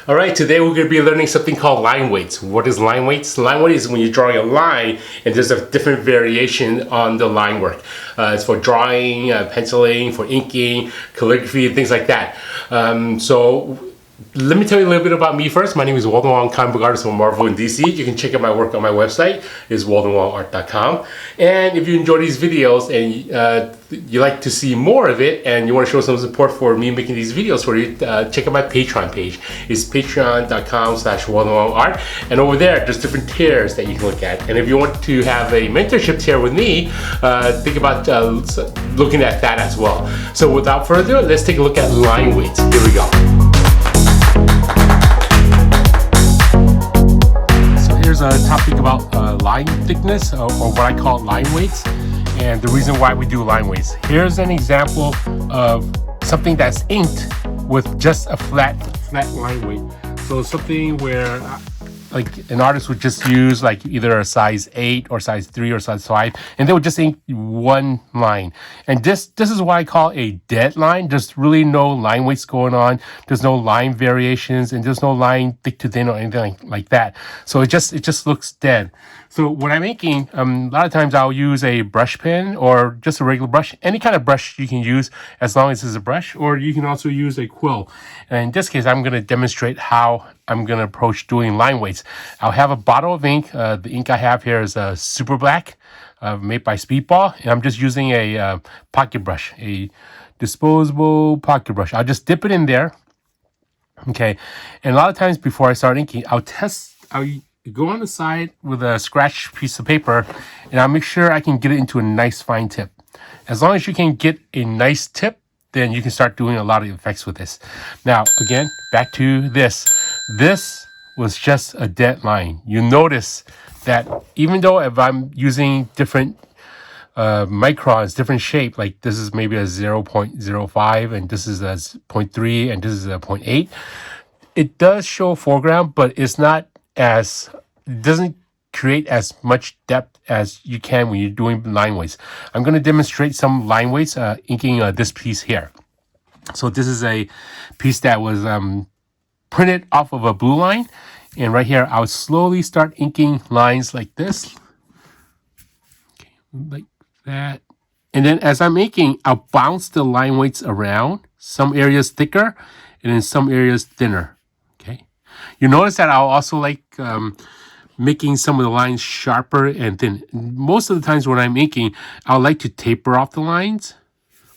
All right, today we're going to be learning something called line weights. What is line weights? Line weight is when you're drawing a line and there's a different variation on the line work. It's for drawing, penciling, for inking, calligraphy, and things like that. So let me tell you a little bit about me first. My name is Walden Wong, comic book artist from Marvel and DC. You can check out my work on my website. It's waldenwongart.com. And if you enjoy these videos and you like to see more of it and you want to show some support for me making these videos for you, check out my Patreon page. It's patreon.com/waldenwongart. And over there, there's different tiers that you can look at. And if you want to have a mentorship tier with me, think about looking at that as well. So without further ado, let's take a look at line weights. Here we go. Here's a topic about line thickness, or what I call line weights, and the reason why we do line weights. Here's an example of something that's inked with just a flat line weight. So something where like an artist would just use like either a size 8 or size 3 or size 5, and they would just ink one line. And this is what I call a dead line. There's really no line weights going on. There's no line variations, and there's no line thick to thin or anything like that. So it just looks dead. So when I'm inking, a lot of times I'll use a brush pen or just a regular brush. Any kind of brush you can use as long as it's a brush, or you can also use a quill. And in this case, I'm going to demonstrate how I'm going to approach doing line weights. I'll have a bottle of ink. The ink I have here is super black, made by Speedball, and I'm just using a pocket brush, a disposable pocket brush. I'll just dip it in there. Okay, and a lot of times before I start inking, I'll go on the side with a scratch piece of paper, and I'll make sure I can get it into a nice fine tip. As long as you can get a nice tip, then you can start doing a lot of effects with this. Now, again, back to this. This was just a dead line. You notice that even though if I'm using different microns, different shape, like this is maybe a 0.05 and this is a 0.3 and this is a 0.8, it does show foreground, but it's not as, it doesn't create as much depth as you can when you're doing line weights. I'm going to demonstrate some line weights inking this piece here. So this is a piece that was printed off of a blue line, and right here I'll slowly start inking lines like this, okay, like that. And then as I'm inking, I'll bounce the line weights around, some areas thicker and in some areas thinner. Okay, you notice that I'll also like making some of the lines sharper and thin. Most of the times when I'm inking, I'll like to taper off the lines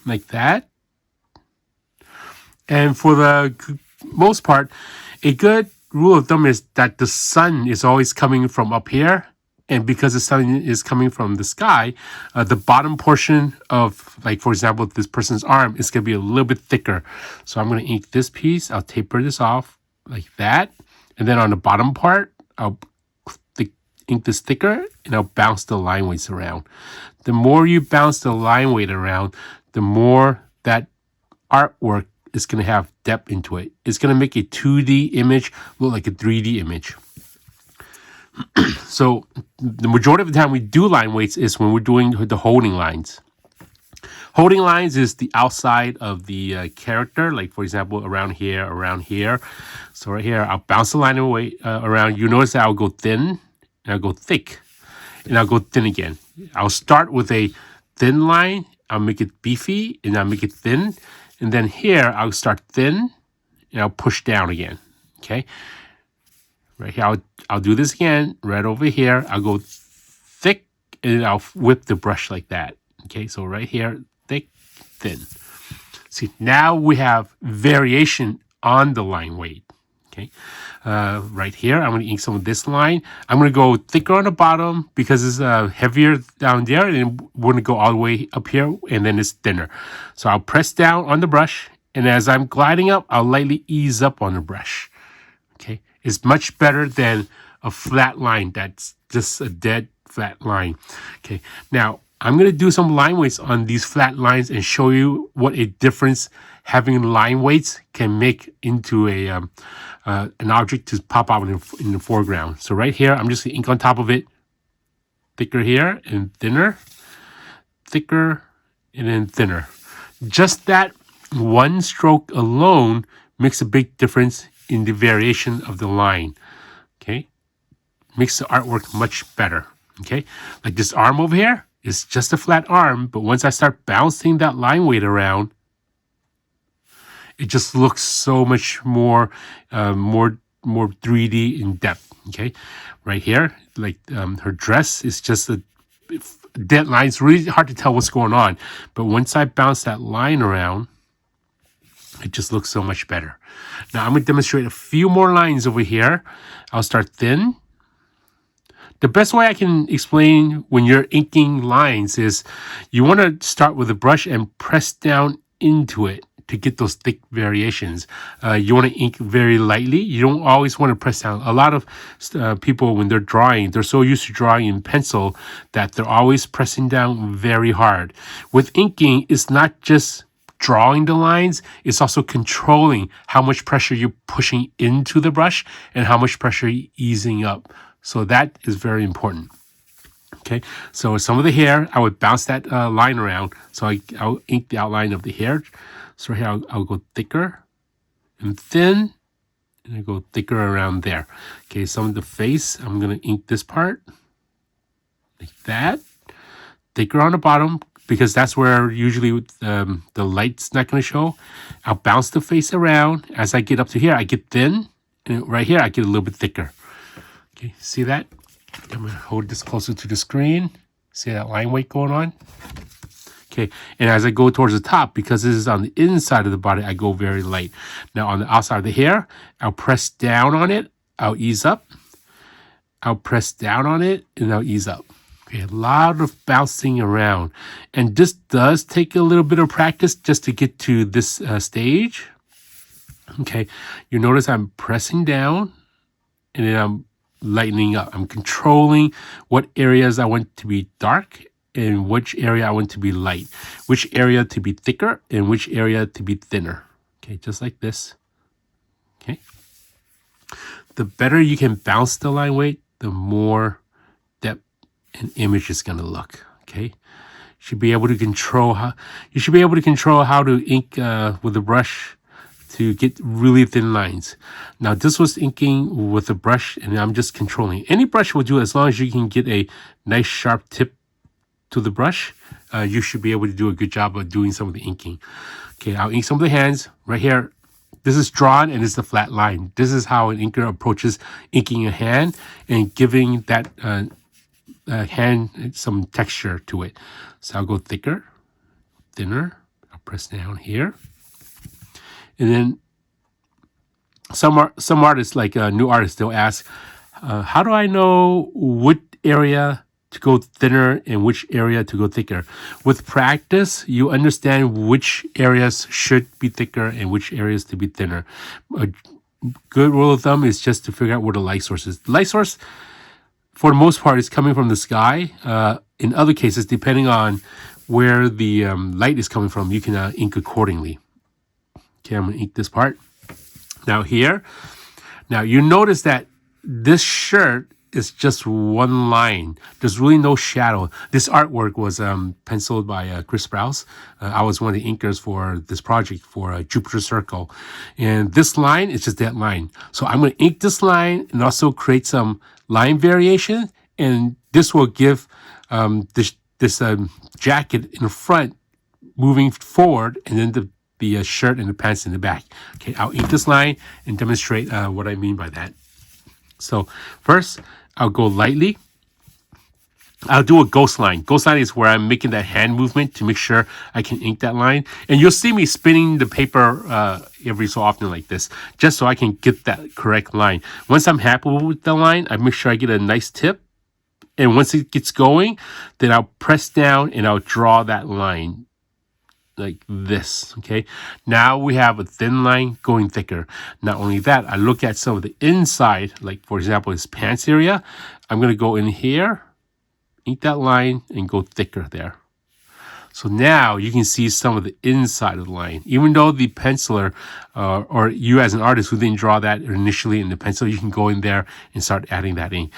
like that. And for the most part, a good rule of thumb is that the sun is always coming from up here. And because the sun is coming from the sky, the bottom portion of, like, for example, this person's arm is going to be a little bit thicker. So I'm going to ink this piece. I'll taper this off like that. And then on the bottom part, I'll ink this thicker, and I'll bounce the line weights around. The more you bounce the line weight around, the more that artwork is going to have depth into it. It's going to make a 2D image look like a 3D image. So the majority of the time we do line weights is when we're doing the holding lines. Holding lines is the outside of the character, like for example, around here, around here. So right here, I'll bounce the line away around. You notice that I'll go thin, and I'll go thick, and I'll go thin again. I'll start with a thin line, I'll make it beefy, and I'll make it thin. And then here, I'll start thin, and I'll push down again, okay? Right here, I'll do this again. Right over here, I'll go thick, and I'll whip the brush like that, okay? So right here, thick, thin. See, now we have variation on the line weight, okay? Right here, I'm going to ink some of this line. I'm going to go thicker on the bottom because it's heavier down there, and we're going to go all the way up here, and then it's thinner. So I'll press down on the brush, and as I'm gliding up, I'll lightly ease up on the brush. Okay, it's much better than a flat line that's just a dead flat line. Okay, now I'm going to do some line weights on these flat lines and show you what a difference having line weights can make into an object to pop out in the foreground. So right here, I'm just going to ink on top of it, thicker here and thinner, thicker and then thinner. Just that one stroke alone makes a big difference in the variation of the line. Okay, makes the artwork much better. Okay, like this arm over here is just a flat arm, but once I start bouncing that line weight around, it just looks so much more 3D in depth. Okay, right here, like her dress is just a dead line. It's really hard to tell what's going on, but once I bounce that line around, it just looks so much better. Now I'm going to demonstrate a few more lines over here. I'll start thin. The best way I can explain when you're inking lines is you want to start with a brush and press down into it to get those thick variations. You want to ink very lightly. You don't always want to press down. A lot of people, when they're drawing, they're so used to drawing in pencil that they're always pressing down very hard. With inking, it's not just drawing the lines, it's also controlling how much pressure you're pushing into the brush and how much pressure you're easing up. So that is very important. Okay, so some of the hair, I would bounce that line around. So I'll ink the outline of the hair. So here I'll go thicker and thin, and I go thicker around there. Okay, some of the face, I'm going to ink this part like that. Thicker on the bottom, because that's where usually the light's not going to show. I'll bounce the face around. As I get up to here, I get thin, and right here, I get a little bit thicker. Okay, see that? I'm going to hold this closer to the screen. See that line weight going on? Okay, and as I go towards the top, because this is on the inside of the body, I go very light. Now on the outside of the hair, I'll press down on it. I'll ease up. I'll press down on it, and I'll ease up. Okay, a lot of bouncing around. And this does take a little bit of practice just to get to this stage. Okay, you notice I'm pressing down, and then I'm lightening up. I'm controlling what areas I want to be dark and which area I want to be light, which area to be thicker and which area to be thinner. Okay, just like this. Okay. The better you can bounce the line weight, the more depth and image is going to look. Okay. You should be able to control how to ink with the brush to get really thin lines. Now this was inking with a brush, and I'm just controlling. Any brush will do as long as you can get a nice sharp tip to the brush. You should be able to do a good job of doing some of the inking. Okay, I'll ink some of the hands right here. This is drawn and it's a flat line. This is how an inker approaches inking a hand and giving that hand some texture to it. So I'll go thicker, thinner. I'll press down here. And then some artists, like new artists, they'll ask, how do I know what area to go thinner and which area to go thicker? With practice, you understand which areas should be thicker and which areas to be thinner. A good rule of thumb is just to figure out where the light source is. The light source, for the most part, is coming from the sky. In other cases, depending on where the light is coming from, you can ink accordingly. Okay, I'm going to ink this part. Now here, now you notice that this shirt is just one line. There's really no shadow. This artwork was penciled by Chris Sprouse. I was one of the inkers for this project for Jupiter Circle. And this line is just that line. So I'm going to ink this line and also create some line variation. And this will give this jacket in the front moving forward, and then the shirt and the pants in the back. Okay, I'll ink this line and demonstrate what I mean by that. So first, I'll go lightly. I'll do a ghost line. Ghost line is where I'm making that hand movement to make sure I can ink that line. And you'll see me spinning the paper every so often like this, just so I can get that correct line. Once I'm happy with the line, I make sure I get a nice tip. And once it gets going, then I'll press down and I'll draw that line like this. Okay, now we have a thin line going thicker. Not only that, I look at some of the inside, like for example his pants area. I'm going to go in here, ink that line, and go thicker there. So now you can see some of the inside of the line. Even though the penciler or you as an artist who didn't draw that initially in the pencil, you can go in there and start adding that ink.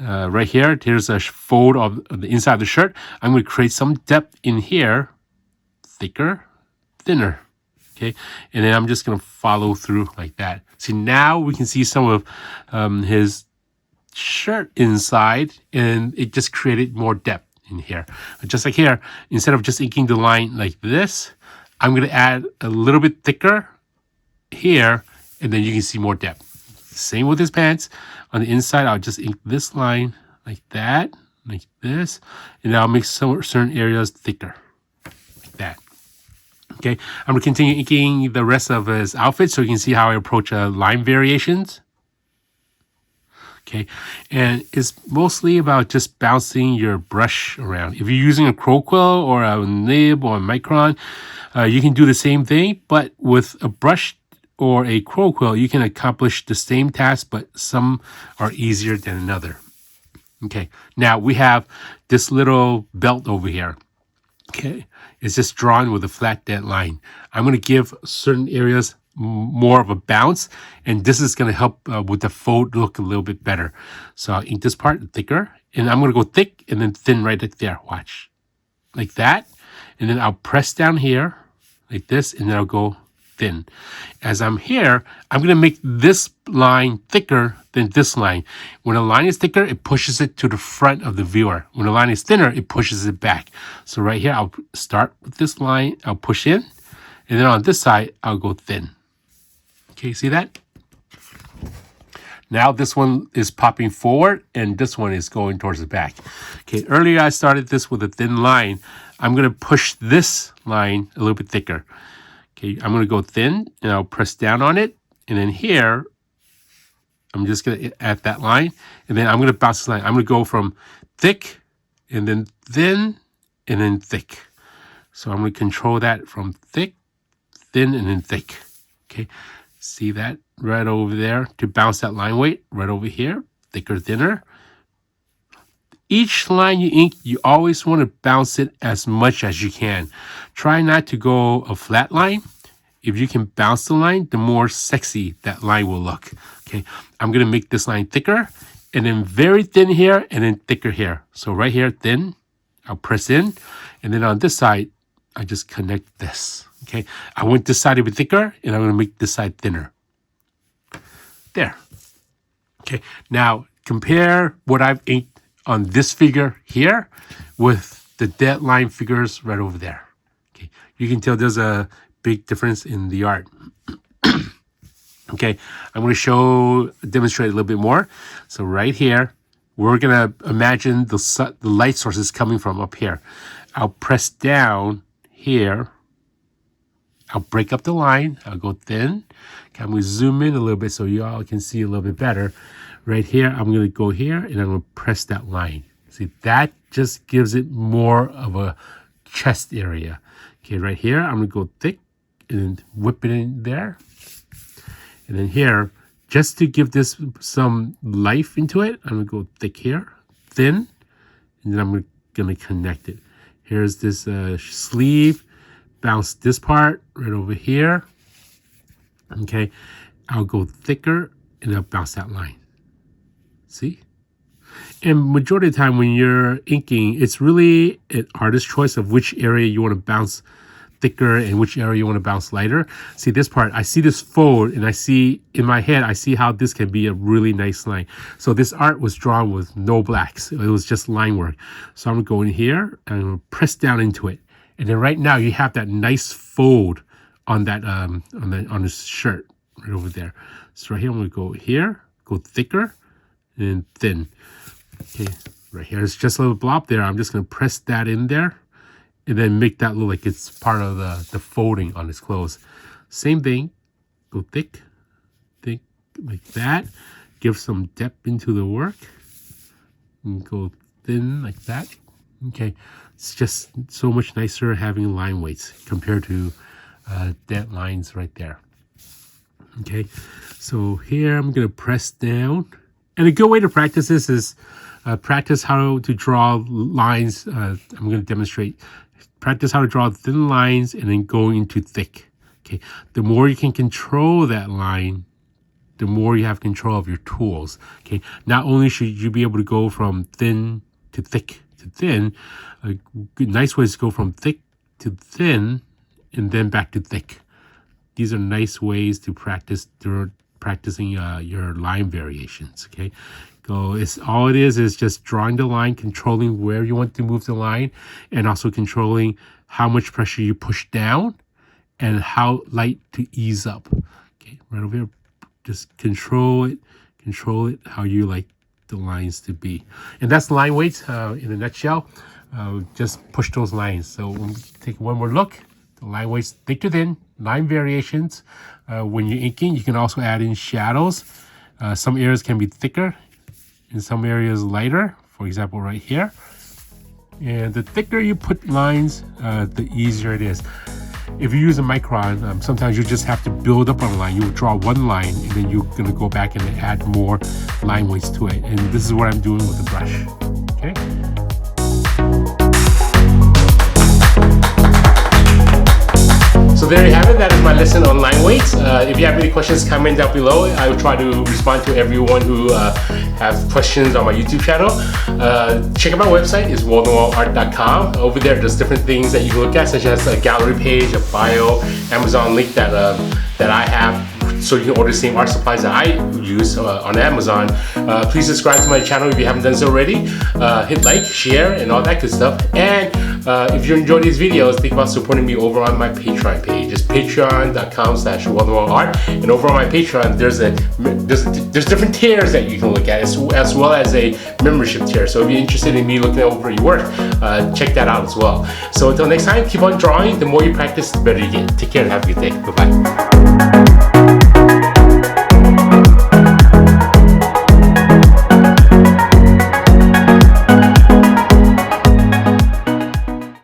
Right here, here's a fold of the inside of the shirt. I'm going to create some depth in here. Thicker, thinner. Okay, and then I'm just going to follow through like that. See, now we can see some of his shirt inside, and it just created more depth in here. Just like here, instead of just inking the line like this, I'm going to add a little bit thicker here, and then you can see more depth. Same with his pants. On the inside, I'll just ink this line like that, like this, and I'll make some certain areas thicker, like that. Okay, I'm going to continue inking the rest of his outfit so you can see how I approach line variations. Okay, and it's mostly about just bouncing your brush around. If you're using a crow quill or a nib or a micron, you can do the same thing, but with a brush or a crow quill, you can accomplish the same task, but some are easier than another. Okay, now we have this little belt over here. Okay, it's just drawn with a flat dead line. I'm going to give certain areas more of a bounce, and this is going to help with the fold look a little bit better. So I'll ink this part thicker, and I'm going to go thick and then thin right there. Watch, like that, and then I'll press down here like this, and then I'll go thin. As I'm here, I'm going to make this line thicker than this line. When a line is thicker, it pushes it to the front of the viewer. When a line is thinner, it pushes it back. So right here, I'll start with this line, I'll push in, and then on this side, I'll go thin. Okay, see that? Now this one is popping forward, and this one is going towards the back. Okay, earlier I started this with a thin line. I'm going to push this line a little bit thicker. Okay, I'm going to go thin, and I'll press down on it. And then here, I'm just going to add that line. And then I'm going to bounce this line. I'm going to go from thick, and then thin, and then thick. So I'm going to control that from thick, thin, and then thick. Okay, see that right over there to bounce that line weight right over here, thicker, thinner. Each line you ink, you always want to bounce it as much as you can. Try not to go a flat line. If you can bounce the line, the more sexy that line will look. Okay, I'm going to make this line thicker, and then very thin here, and then thicker here. So right here, thin, I'll press in, and then on this side, I just connect this. Okay, I want this side to be thicker, and I'm going to make this side thinner. There. Okay, now compare what I've inked on this figure here with the dead line figures right over there. Okay, you can tell there's a big difference in the art. Okay, I'm going to demonstrate a little bit more. So right here, we're going to imagine the light source is coming from up here. I'll press down here. I'll break up the line. I'll go thin. Okay, I'm going to zoom in a little bit so you all can see a little bit better. Right here, I'm going to go here, and I'm going to press that line. See, that just gives it more of a chest area. Okay, right here, I'm going to go thick and then whip it in there. And then here, just to give this some life into it, I'm going to go thick here, thin, and then I'm going to connect it. Here's this sleeve. Bounce this part right over here. Okay, I'll go thicker, and I'll bounce that line. See? And majority of the time when you're inking, it's really an artist's choice of which area you want to bounce thicker and which area you want to bounce lighter. See this part, I see this fold, and I see in my head, I see how this can be a really nice line. So this art was drawn with no blacks. It was just line work. So I'm going to go in here, and I'm going to press down into it. And then right now you have that nice fold on that on his shirt right over there. So right here I'm going to go here, go thicker, and thin. Okay, right here it's just a little blob there. I'm just going to press that in there, and then make that look like it's part of the folding on his clothes. Same thing, go thick, like that. Give some depth into the work, and go thin like that. Okay, it's just so much nicer having line weights compared to dead lines right there. Okay, so here I'm going to press down. And a good way to practice this is practice how to draw lines. I'm going to demonstrate. Practice how to draw thin lines and then go into thick. Okay, the more you can control that line, the more you have control of your tools. Okay, not only should you be able to go from thin to thick to thin, a good, nice way is to go from thick to thin and then back to thick. these are nice ways to practice practicing your line variations. Okay, it's all it is just drawing the line, controlling where you want to move the line, and also controlling how much pressure you push down and how light to ease up. Okay, right over here, just control it how you like the lines to be. And that's line weights in a nutshell. Just push those lines. So when we take one more look, the line weights thick to thin, line variations. When you're inking, you can also add in shadows. Some areas can be thicker, in some areas lighter, for example right here. And the thicker you put lines, the easier it is. If you use a micron, sometimes you just have to build up on a line. You draw one line and then you're going to go back and add more line weights to it. And this is what I'm doing with the brush. Okay. So there you have it. That is my lesson on line weights. If you have any questions, comment down below. I will try to respond to everyone who have questions on my YouTube channel. Check out my website. It's waldenart.com. Over there, there's different things that you can look at, such as a gallery page, a bio, Amazon link that I have, so you can order the same art supplies that I use on Amazon. Please subscribe to my channel if you haven't done so already. Hit like, share, and all that good stuff. And if you enjoy these videos, think about supporting me over on my Patreon page. It's patreon.com/waldenart. And over on my Patreon, there's different tiers that you can look at, as well as a membership tier. So if you're interested in me looking over your work, check that out as well. So until next time, keep on drawing. The more you practice, the better you get. Take care and have a good day. Bye-bye.